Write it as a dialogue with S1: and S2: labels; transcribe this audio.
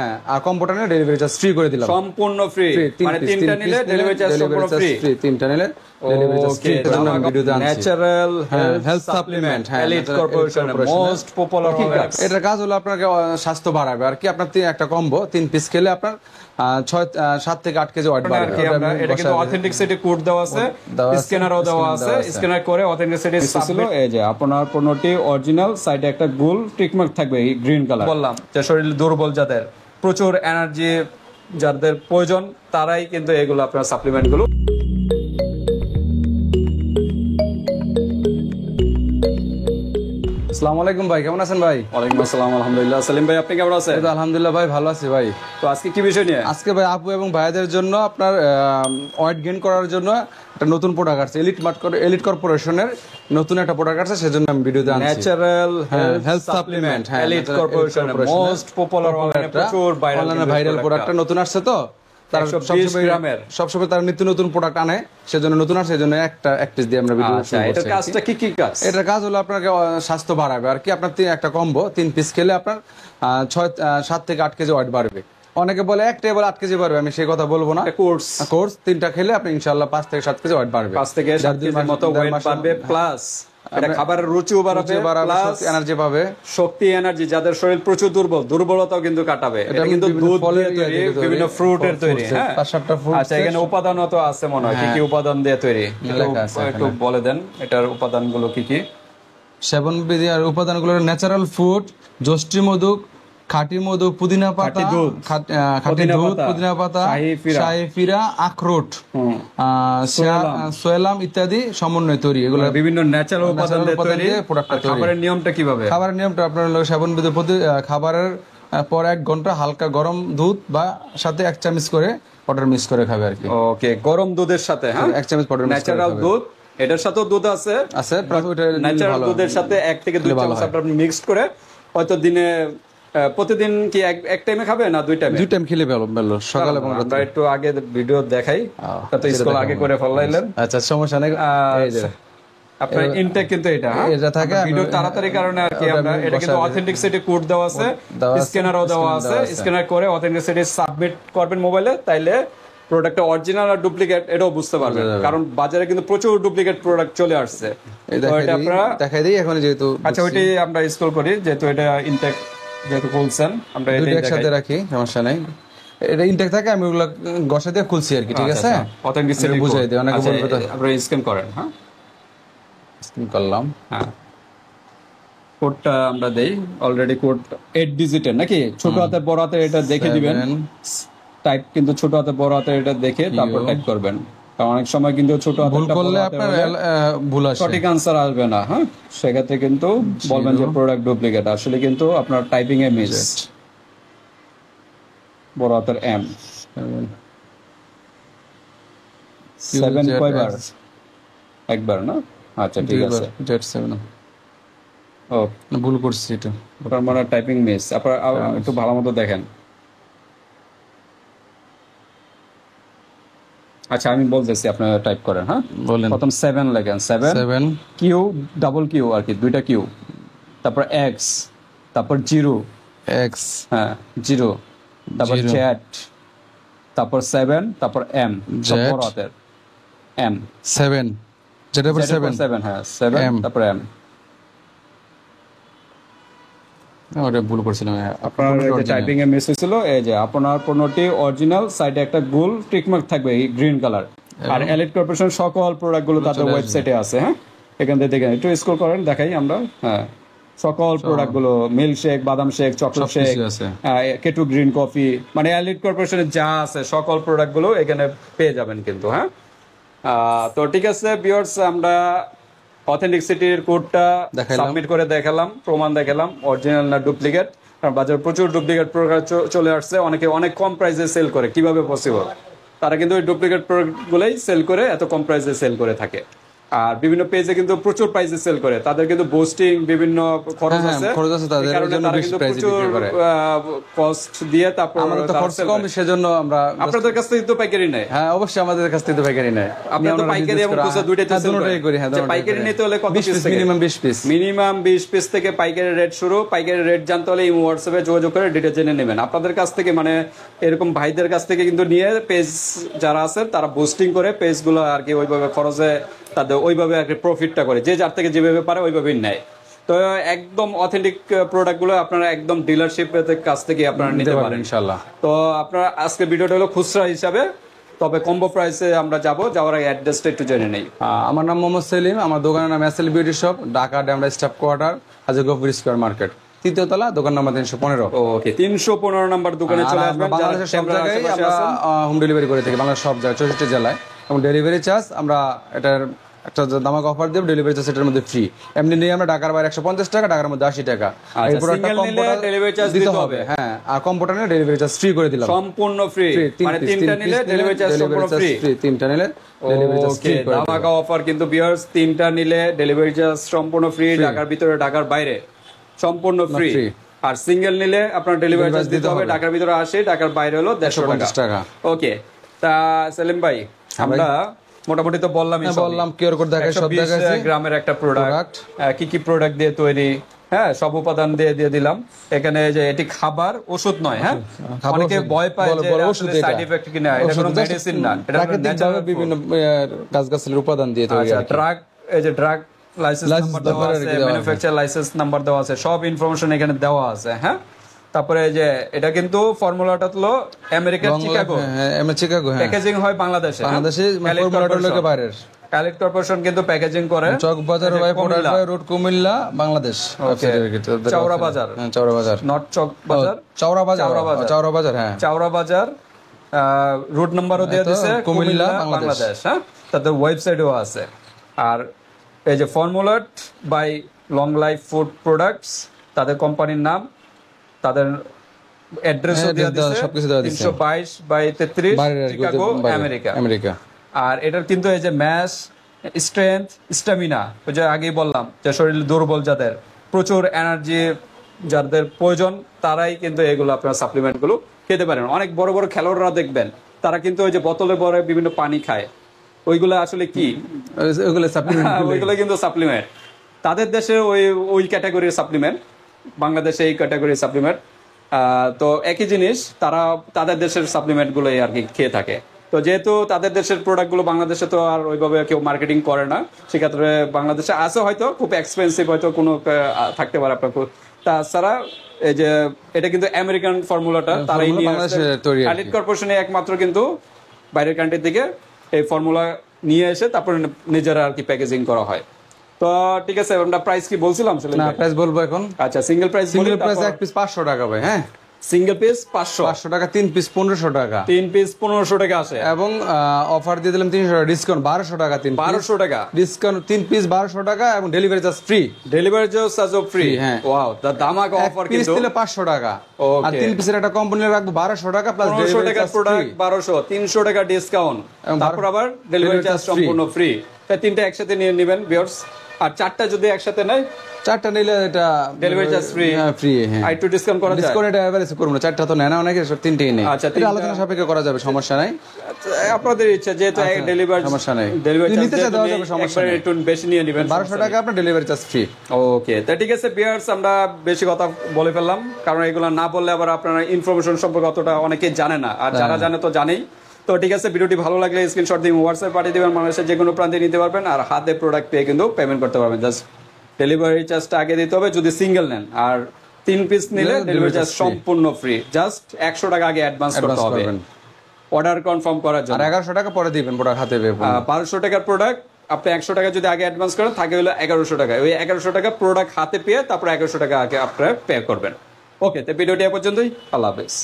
S1: হ্যাঁ, আর কম্পিউটার নিলে delivery charge free করে দিলাম,
S2: সম্পূর্ণ ফ্রি। মানে তিনটা নিলে ডেলিভারি চার্জ সম্পূর্ণ ফ্রি।
S1: তিনটা নিলে ডেলিভারি চার্জ ফ্রি। ভিডিওতে আনছি
S2: ন্যাচারাল
S1: হেলথ সাপ্লিমেন্ট,
S2: এলিট কর্পোরেশনের মোস্ট পপুলার।
S1: এটার কাজ হলো আপনাকে স্বাস্থ্য বাড়াবে আর কি। আপনার একটা কম্বো 3 পিস খেলে আপনার 7 থেকে 8 কেজি ওয়েট বাড়বে।
S2: এটা কিন্তু অথেন্টিসিটি কোড দেওয়া আছে, স্ক্যানারও দেওয়া আছে, স্ক্যানার করে অথেন্টিসিটি ছিল। এই যে আপনার পণ্যটি অরিজিনাল, সাইডে একটা গোল টিকমার্ক থাকবে এই গ্রিন কালার। বললাম যে শরীর দুর্বল যাদের, প্রচুর এনার্জি যাদের প্রয়োজন, তারাই কিন্তু এগুলো আপনার সাপ্লিমেন্ট গুলো।
S1: আসসালামু আলাইকুম ভাই, কেমন আছেন ভাই?
S2: ওয়ালাইকুম আসসালাম, আলহামদুলিল্লাহ। সেলিম ভাই, আপনি কেমন আছেন?
S1: আলহামদুলিল্লাহ ভাই, ভালো আছি ভাই।
S2: তো আজকে কি বিষয় নিয়ে?
S1: আজকে ভাই আপু এবং ভাইদের জন্য আপনার ওয়েট গেইন করার জন্য একটা নতুন প্রোডাক্ট আছে, এলিট কর্পোরেশনের নতুন একটা প্রোডাক্ট আছে, সেজন্য আমি ভিডিওতে আনছি।
S2: ন্যাচারাল
S1: হেলথ সাপ্লিমেন্ট,
S2: এলিট কর্পোরেশনের মোস্ট পপুলার, প্রচুর
S1: ভাইরাল প্রোডাক্ট নতুন আসছে। তো তারা সবসময় তারা নিত্য নতুন প্রোডাক্ট আনে, সেজন্য নতুন আসছে, সেজন্য এক পিস দিয়ে আমরা ভিডিও শুরু করছি।
S2: এটার কাজটা কি কাজ?
S1: এটার কাজ হলো আপনাকে স্বাস্থ্য বাড়াবে আর কি। আপনার একটা কম্বো 3 পিস খেলে আপনার 7 থেকে 8 কেজি ওয়েট বাড়বে। অনেকে বলে একটাই বলে 8 কেজি বাড়বে, আমি সেই কথা বলবো না। কোর্স 3টা খেলে আপনি ইনশাআল্লাহ 5 থেকে 7 কেজি ওয়েট বাড়বে।
S2: 5 থেকে 7 কেজির মতো ওয়েট বাড়বে, প্লাস এটা খাবারের রুচিও বাড়াবে, প্লাস
S1: এনার্জি পাবে,
S2: শক্তি এনার্জি। যাদের শরীর প্রচুর দুর্বলতাও কিন্তু কাটাবে। এটা কিন্তু দুধ দিয়ে তৈরি, বিভিন্ন ফ্রুটের তৈরি। হ্যাঁ,
S1: 5-7টা ফ্রুট।
S2: আচ্ছা, এখানে উপাদানও তো আছে মনে হয়, কি কি উপাদান দিয়ে তৈরি একটু বলে দেন। এটার উপাদানগুলো কি কি?
S1: 7 বিধি আর উপাদানগুলো ন্যাচারাল ফুড, যষ্টি মধু, খাঁটি মধু, পুদিনা পাতা, খাঁটি দুধ, পুদিনা পাতা, শাহি ফিরা, আখরোট, সোয়ালাম ইত্যাদি সমন্বয়ে তৈরি। এগুলো
S2: বিভিন্ন ন্যাচারাল উপাদান দিয়ে তৈরি প্রোডাক্টটা। খাবারের নিয়মটা কিভাবে?
S1: খাবারের নিয়মটা আপনার হলো 7 বিধি খাবারের পর 1 ঘন্টা হালকা গরম দুধ বা সাথে 1 চামচ করে পাউডার মিক্স করে খাবে আর কি।
S2: ওকে, গরম দুধের সাথে
S1: 1 চামচ পাউডার মিক্স করে
S2: ন্যাচারাল দুধ, এটার সাথেও দুধ আছে, ন্যাচারাল দুধের সাথে 1 থেকে 2 চামচ আপনি মিক্সড করে হয়তো দিনে প্রতিদিন কি এক টাইমে খাবে না 2 টাইমে?
S1: 2 টাইম খেলে ভালো, সকাল এবং রাতে।
S2: আমরা একটু আগে ভিডিও দেখাই, তো স্কুল আগে করে ফলাইলেন।
S1: আচ্ছা, সমস্যা নেই। এই যে
S2: আপনার ইনটেক কিন্তু এটা থাকে ভিডিও তাড়াতাড়ি কারণে আর কি। আমরা এটা কিন্তু অথেন্টিসিটি কোড দেওয়া আছে, স্ক্যানারও দেওয়া আছে, স্ক্যানার করে অথেন্টিসিটি সাবমিট করবেন মোবাইলে, তাইলে প্রোডাক্টটা অরিজিনাল আর ডুপ্লিকেট এটাও বুঝতে পারবেন। কারণ বাজারে কিন্তু প্রচুর ডুপ্লিকেট প্রোডাক্ট চলে আসছে। এটা আপনারা দেখাই দিই এখন, যেহেতু আচ্ছা ওইটাই আমরা স্ক্রল করি, যেহেতু এটা ইনটেক যেহেতু খুলছেন, আমরা এটা
S1: একসাথে রাখি, সমস্যা নাই। এটা ইনটেক থাকে, আমি ওগুলো ঘষা দিয়ে খুলছি আর কি। ঠিক আছে,
S2: অথেন্টিসিটি
S1: বুঝাই দিই। অনেকে বলবে তো
S2: আপনারা স্ক্যান করেন। হ্যাঁ,
S1: স্ক্যান করলাম।
S2: হ্যাঁ, কোডটা আমরা দেই। অলরেডি কোড 8 ডিজিটের নাকি? ছোট হাতে বড় হাতে এটা দেখে দিবেন। টাইপ কিন্তু ছোট হাতে বড় হাতে এটা দেখে তারপর টাইপ করবেন, কারণ অনেক সময় কিন্তু ছোট হাতে
S1: ভুল করলে আপনার ভুল আসে,
S2: সঠিক আনসার আসবে না। হ্যাঁ, সেক্ষেত্রে কিন্তু বলবেন যে প্রোডাক্ট ডুপ্লিকেট। আসলে কিন্তু আপনার টাইপিং এ মিস। বড় হাতের এম 7 কয়বার? একবার না? আচ্ছা, ঠিক আছে। ও,
S1: ভুল করছি, এটা
S2: ওটার মানে টাইপিং মিস। আপনারা একটু ভালো মতো দেখেন। আচ্ছা, আমি বলতেছি, আপনারা টাইপ করেন। হ্যাঁ, বলেন। প্রথম 7 লেখেন, 7 কিউ, ডাবল কিউ আর কি, 2টা কিউ, তারপর এক্স, তারপর 0
S1: এক্স,
S2: হ্যাঁ 0, তারপর জেড, তারপর 7, তারপর এম, বড় হাতের এম
S1: 7, যেটা পর
S2: 7, হ্যাঁ 7, তারপর এম।
S1: ওটা ভুল করছিলাম।
S2: আপনার যে টাইপিং এ মিস হয়েছিল, এই যে আপনার পণ্যটি অরিজিনাল, সাইডে একটা গোল টিকমার্ক থাকবে এই গ্রিন কালার। আর এলিট কর্পোরেশন সকল প্রোডাক্টগুলো তাদের ওয়েবসাইটে আছে। হ্যাঁ, এখান থেকে দেখেন, একটু স্ক্রল করেন, দেখাই আমরা। হ্যাঁ, সকল প্রোডাক্টগুলো, মিল্ক শেক, বাদাম shake, chocolate shake, কেটু green coffee, মানে এলিট কর্পোরেশনের যা আছে সকল প্রোডাক্টগুলো এখানে পেয়ে যাবেন কিন্তু। হ্যাঁ, তো ঠিক আছে ভিউয়ার্স, আমরা অথেন্টিসিটির কোডটা সাবমিট করে দেখালাম, প্রমাণ দেখালাম অরিজিনাল না ডুপ্লিকেট। কারণ বাজারে প্রচুর ডুপ্লিকেট প্রোডাক্ট চলে আসছে, অনেকে অনেক কম প্রাইসে সেল করে। কিভাবে পসিবল? তারা কিন্তু ওই ডুপ্লিকেট প্রোডাক্টগুলোই সেল করে, এত কম প্রাইসে সেল করে থাকে। আর বিভিন্ন পেজে কিন্তু প্রচুর প্রাইসে সেল করে, তাদের কিন্তু বুস্টিং বিভিন্ন খরচ
S1: হ্যাঁ,
S2: আছে,
S1: খরচ আছে, তাদের
S2: এই কারণে
S1: জন্য
S2: তারা
S1: বেশি
S2: কিন্তু
S1: প্রাইসে
S2: প্রচুর
S1: বিক্রি করে।
S2: কস্ট দিয়ে তারপর
S1: আমাদের তো
S2: তারা
S1: খরচ
S2: sell
S1: কম,
S2: করে।
S1: সেজন্য আমরা
S2: আপনাদের কাছ থেকে তো পাইকারি নেয়,
S1: হ্যাঁ অবশ্যই আমাদের কাছ থেকে তো পাইকারি নেয়।
S2: আপনারা তো পাইকারি এবং খুচরা দুইটাই তো sell
S1: দুটোটাই
S2: করেন।
S1: করি, হ্যাঁ
S2: যে পাইকারি নিতে হলে কত পিস থেকে?
S1: Minimum 20 piece.
S2: মিনিমাম 20 পিস থেকে পাইকারি রেট শুরু। পাইকারি রেট জানতে হলে ইমো হোয়াটসঅ্যাপে যোগাযোগ করে ডিটেইলস জেনে নেবেন। আপনাদের কাছ থেকে মানে এরকম ভাইদের কাছ থেকে কিন্তু নিয়ে পেজ যারা আছে তারা বুস্টিং করে পেজগুলো আর কি ওইভাবে খরচে তাদের ওইভাবে আর কি প্রফিটটা করে, যে যার থেকে যেভাবে পারে ওইভাবেই নেয়। তো একদম অথেন্টিক প্রোডাক্টগুলো আপনারা একদম ডিলারশিপের কাছ থেকে আপনারা নিতে পারেন
S1: ইনশাআল্লাহ।
S2: তো আপনারা আজকে ভিডিওটা হলো খুচরা হিসাবে, তবে কম্বো প্রাইসে আমরা যাব, যাওয়ার আগে অ্যাড্রেসটা একটু জেনে নেই।
S1: আমার নাম মোহাম্মদ সেলিম, আমার দোকানের নাম SL beauty shop, Dhaka Demra staff quarter, Haji Gafur square market, 3য় তলা, দোকান নাম্বার 315।
S2: ওকে, 315 নাম্বার দোকানে চলে আসবেন। যারা
S1: বাংলাদেশের সব
S2: ক্যামেরার
S1: জায়গায়
S2: আশেপাশে
S1: আমরা
S2: আছেন,
S1: হোম ডেলিভারি করে থাকি, বাংলাদেশের সব জায়গায় 64 জেলায়। এবং ডেলিভারি চার্জ আমরা এটার একটা দামাক অফার দেব, ডেলিভারি চার্জ এটার মধ্যে ফ্রি। এমনি নিয়ে আমরা ঢাকার বাইরে 150 টাকা, ঢাকার মধ্যে 80 টাকা।
S2: আচ্ছা,
S1: এই প্রোডাক্টটা
S2: single নিলে
S1: কম্পিউটার
S2: delivery charge
S1: দিতে
S2: দিতে
S1: হবে, হ্যাঁ, আর কম্পিউটার নিলে ডেলিভারি চার্জ ফ্রি করে দিলাম,
S2: সম্পূর্ণ ফ্রি। মানে
S1: তিন
S2: তিনটা
S1: piece
S2: নিলে ডেলিভারি চার্জ সম্পূর্ণ ফ্রি।
S1: তিনটা নিলে ডেলিভারি চার্জ
S2: ওকে,
S1: ফ্রি করে দিলাম।
S2: ধামাকা অফার কিন্তু ভিউয়ার্স, তিনটা নিলে ডেলিভারি চার্জ সম্পূর্ণ ফ্রি, ঢাকার ভিতরে ঢাকার বাইরে সম্পূর্ণ ফ্রি।
S1: free।
S2: আর সিঙ্গেল নিলে আপনার ডেলিভারি চার্জ দিতে হবে, ঢাকার ভিতরে 80, ঢাকার বাইরে হলো 150
S1: টাকা।
S2: ওকে, তা সেলিম ভাই আমরা মোটামুটি তো বললামই,
S1: বললাম কিউআর কোড দেখাই, সব
S2: 120
S1: দেখাইছি।
S2: গ্রামের একটা প্রোডাক্ট, কি কি প্রোডাক্ট দিয়ে তৈরি, হ্যাঁ সব উপাদান দিয়ে দিলাম। এখানে যে এটি খাবার ওষুধ নয়, হ্যাঁ
S1: খাবার
S2: অনেকে
S1: ওষুধ।
S2: ভয় পায় যে
S1: ওষুধ এটা।
S2: সাইড ইফেক্ট কিনা, এটা কোনো
S1: ওষুধ just
S2: মেডিসিন না, এটা
S1: প্রাকৃতিকভাবে বিভিন্ন গাছগাছালির উপাদান দিয়ে তৈরি।
S2: আচ্ছা, ড্রাগ, এই যে ড্রাগ লাইসেন্স নাম্বার দেওয়া আছে, ম্যানুফ্যাকচার লাইসেন্স নাম্বার দেওয়া আছে, সব ইনফরমেশন এখানে দেওয়া আছে। হ্যাঁ, তারপরে এই যে এটা কিন্তু ফর্মুলাটা হলো আমেরিকার চিকাগো,
S1: চিকাগো, হ্যাঁ,
S2: প্যাকেজিং হয় বাংলাদেশে,
S1: বাংলাদেশে ফর্মুলাটা লোকে বাইরের।
S2: কালেক্ট কর্পোরেশন কিন্তু প্যাকেজিং করে
S1: Chawkbazar by product by road Comilla, Bangladesh.
S2: Chaora Bazar,
S1: হ্যাঁ, চাওড়া বাজার,
S2: নট চক বাজার,
S1: চাওড়া বাজার, চাওড়া বাজার, হ্যাঁ,
S2: চাওড়া বাজার। রুট নাম্বারও দিয়ে দিয়েছে, কুমিল্লা, বাংলাদেশ। হ্যাঁ, তাদের ওয়েবসাইটও আছে। আর এই যে ফর্মুলাট by long life food products, তাদের কোম্পানির নাম, তাদের অ্যাড্রেসও দিয়ে দিয়েছে,
S1: সবকিছু দেওয়া দিয়েছে।
S2: 322/33 চিকাগো, আমেরিকা। আর এটার কিন্তু এই যে ম্যাশ, স্ট্রেংথ, স্ট্যামিনা, ওই যে আগেই বললাম যে শরীর দুর্বল যাদের, প্রচুর এনার্জি যাদের প্রয়োজন, তারাই কিন্তু এগুলো আপনার সাপ্লিমেন্ট গুলো খেতে পারেন। অনেক বড় বড় খেলোয়াড়রা দেখবেন তারা কিন্তু ওই যে বোতলে ভরে বিভিন্ন পানি খায়, ওইগুলো আসলে কি?
S1: ওইগুলো সাপ্লিমেন্ট,
S2: ওইগুলো কিন্তু সাপ্লিমেন্ট। তাদের দেশে ওই ক্যাটাগরির সাপ্লিমেন্ট, বাংলাদেশে এই ক্যাটাগরির সাপ্লিমেন্ট। তো একই জিনিস, তারা তাদের দেশের সাপ্লিমেন্ট গুলো আর কি খেয়ে থাকে। তো যেহেতু তাদের দেশের প্রোডাক্ট গুলো বাংলাদেশে তো আর ওইভাবে কেউ মার্কেটিং করে না, সেক্ষেত্রে বাংলাদেশে আছে, হয়তো খুব এক্সপেন্সিভ, হয়তো কোনো থাকতে পারে আপনার। তাছাড়া এই যে এটা কিন্তু আমেরিকান ফর্মুলাটা তারাই নিয়ে আসছে, কালেক্ট কর্পোরেশনে একমাত্র কিন্তু বাইরের কান্ট্রি থেকে এই ফর্মুলা নিয়ে এসে তারপরে নিজেরা আর কি প্যাকেজিং করা হয়। তো ঠিক আছে, আমরা প্রাইস কি বলছিলাম?
S1: না, প্রাইস বলবো এখন।
S2: আচ্ছা, সিঙ্গেল প্রাইস,
S1: এক পিস 500 টাকা ভাই, হ্যাঁ,
S2: সিঙ্গেল পিস 500
S1: টাকা, 3 পিস 1500 টাকা,
S2: 3 পিস 1500 টাকা আসে।
S1: এবং অফার দিয়ে দিলাম 300 টাকা ডিসকাউন্ট, 1200 টাকা,
S2: 1200 টাকা
S1: ডিসকাউন্ট, 3 পিস 1200 টাকা, এবং ডেলিভারি চার্জ ফ্রি,
S2: ডেলিভারি চার্জও ফ্রি।
S1: হ্যাঁ,
S2: ওয়াও, দা ধামাকা অফার কিন্তু।
S1: দিলে 500 টাকা, আর 3 পিসের একটা কম্পনি রাখবো 1200 টাকা, প্লাস
S2: 1500 টাকার প্রোডাক্ট 1200, 300 টাকা ডিসকাউন্ট, তারপর আবার ডেলিভারি চার্জ সম্পূর্ণ ফ্রি। তাই তিনটা একসাথে নিয়ে নেবেন ভিউয়ার্স। আর চারটা যদি একসাথে নেয়,
S1: চারটা নিলে এটা
S2: ডেলিভারি চার্জ ফ্রি,
S1: ফ্রি, হ্যাঁ,
S2: আর একটু ডিসকাউন্ট করা যায়।
S1: ডিসকাউন্ট এটা এভারেজ করব না, চারটা তো নেয় না অনেকে, তিনটেই নেই।
S2: আচ্ছা,
S1: এটা আলোচনা সাপেক্ষে করা যাবে, সমস্যা নাই,
S2: আপনাদের ইচ্ছা, যেহেতু ডেলিভারি
S1: সমস্যা নাই,
S2: ডেলিভারি চার্জ
S1: নিতে দেওয়া যাবে, সমস্যা নেই,
S2: একটু বেশি নিয়ে নেবেন,
S1: 1200 টাকা আপনার ডেলিভারি চার্জ ফ্রি।
S2: ওকে, তা ঠিক আছে ভিউয়ার্স, আমরা বেশি কথা বলে ফেললাম, কারণ এগুলো না বললে আবার আপনারা ইনফরমেশন সম্পর্কে অতটা অনেকেই জানে না, আর যারা জানে তো জানেই। তো ঠিক আছে, ভিডিওটি ভালো লাগলে স্ক্রিনশট দিয়ে হোয়াটসঅ্যাপ পাঠিয়ে দেবেন, বাংলাদেশের যে কোনো প্রান্তে নিতে পারবেন, আর হাতে প্রোডাক্ট পেয়ে কিন্তু পেমেন্ট করতে পারবেন। জাস্ট ডেলিভারি চার্জটা আগে দিতে হবে যদি সিঙ্গেল নেন, আর 3 পিস নিলে ডেলিভারি চার্জ সম্পূর্ণ ফ্রি। জাস্ট 100 টাকা আগে অ্যাডভান্স করতে হবে অর্ডার কনফার্ম করার জন্য,
S1: আর 1100 টাকা পরে দিবেন প্রোডাক্ট হাতে পেয়ে।
S2: 1200 টাকার প্রোডাক্ট আপনি 100 টাকা যদি আগে অ্যাডভান্স করেন, থাকে হলো 1100 টাকা। ওই 1100 টাকা প্রোডাক্ট হাতে পেয়ে তারপর 1100 টাকা আগে আপনারা পে করবেন। ওকে, তো ভিডিওটি এ পর্যন্তই, আল্লাহ হাফেজ।